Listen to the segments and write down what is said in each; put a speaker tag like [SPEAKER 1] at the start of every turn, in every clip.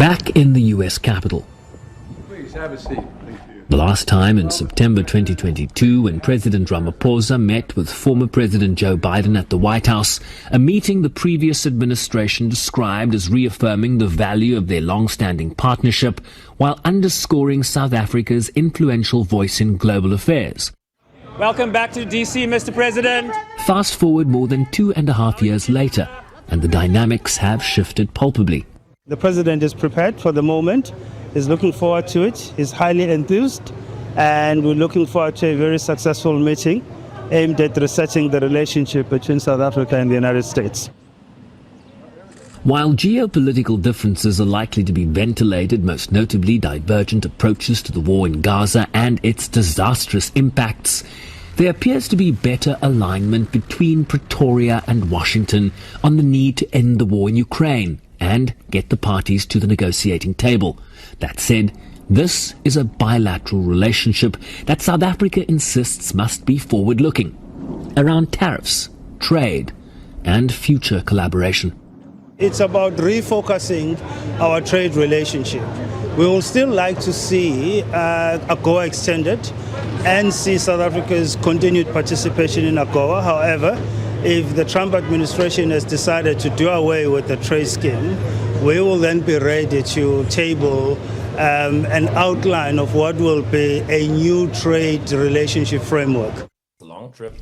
[SPEAKER 1] Back in the US Capitol.
[SPEAKER 2] Please have a seat.
[SPEAKER 1] The last time in September 2022, when President Ramaphosa met with former President Joe Biden at the White House, a meeting the previous administration described as reaffirming the value of their long-standing partnership while underscoring South Africa's influential voice in global affairs.
[SPEAKER 3] Welcome back to DC, Mr. President.
[SPEAKER 1] Fast forward more than 2.5 years later, and the dynamics have shifted palpably.
[SPEAKER 4] The president is prepared for the moment. He's looking forward to it. He's highly enthused, and we're looking forward to a very successful meeting aimed at resetting the relationship between South Africa and the United States.
[SPEAKER 1] While geopolitical differences are likely to be ventilated, most notably divergent approaches to the war in Gaza and its disastrous impacts, there appears to be better alignment between Pretoria and Washington on the need to end the war in Ukraine and get the parties to the negotiating table. That said, this is a bilateral relationship that South Africa insists must be forward-looking, around tariffs, trade, and future collaboration.
[SPEAKER 4] It's about refocusing our trade relationship. We will still like to see AGOA extended and see South Africa's continued participation in AGOA. However, if the Trump administration has decided to do away with the trade scheme, we will then be ready to table an outline of what will be a new trade relationship framework.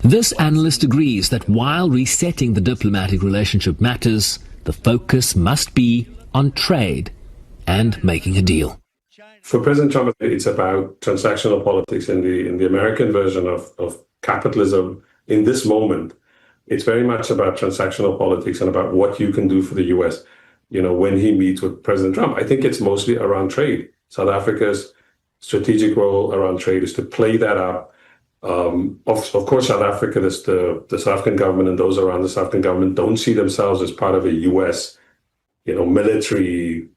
[SPEAKER 1] This analyst agrees that while resetting the diplomatic relationship matters, the focus must be on trade and making a deal.
[SPEAKER 5] For President Trump, it's about transactional politics. In the American version of capitalism in this moment, it's very much about transactional politics and about what you can do for the U.S. When he meets with President Trump, I think it's mostly around trade. South Africa's strategic role around trade is to play that up. Of course, South Africa, the South African government and those around the South African government don't see themselves as part of a U.S., military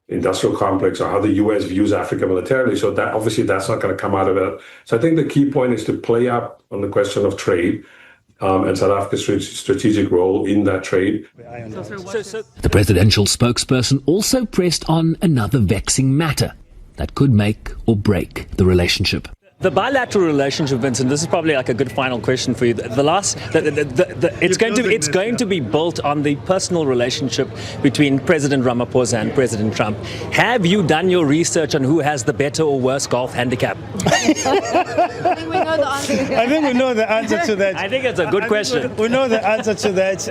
[SPEAKER 5] industrial complex or how the U.S. views Africa militarily. So that obviously that's not going to come out of it. So I think the key point is to play up on the question of trade. And South Africa's strategic role in that trade.
[SPEAKER 1] The presidential spokesperson also pressed on another vexing matter that could make or break the relationship.
[SPEAKER 3] The bilateral relationship, Vincent, this is probably like a good final question for you. It's going to be built on the personal relationship between President Ramaphosa and President Trump. Have you done your research on who has the better or worse golf handicap?
[SPEAKER 4] I think we know the answer. I think we know the answer to that.
[SPEAKER 3] I think it's a good question.
[SPEAKER 4] We know the answer to that.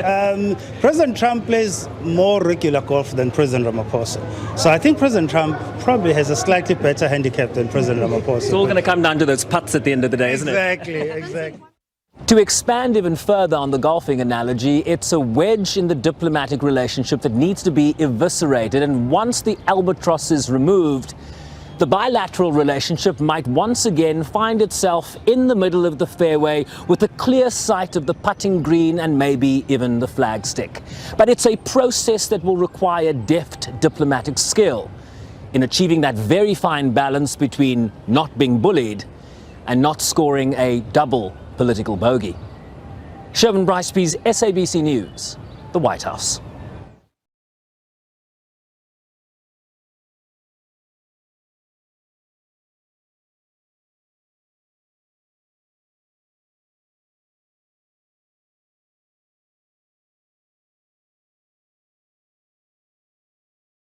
[SPEAKER 4] President Trump plays more regular golf than President Ramaphosa. So I think President Trump probably has a slightly better handicap than President Ramaphosa.
[SPEAKER 3] It's all going to come down to those putts at the end of the day, isn't it?
[SPEAKER 4] Exactly.
[SPEAKER 3] To expand even further on the golfing analogy, it's a wedge in the diplomatic relationship that needs to be eviscerated, and once the albatross is removed, the bilateral relationship might once again find itself in the middle of the fairway with a clear sight of the putting green and maybe even the flagstick. But it's a process that will require deft diplomatic skill in achieving that very fine balance between not being bullied and not scoring a double political bogey. Sherman Bryce-Pease, SABC News, the White House.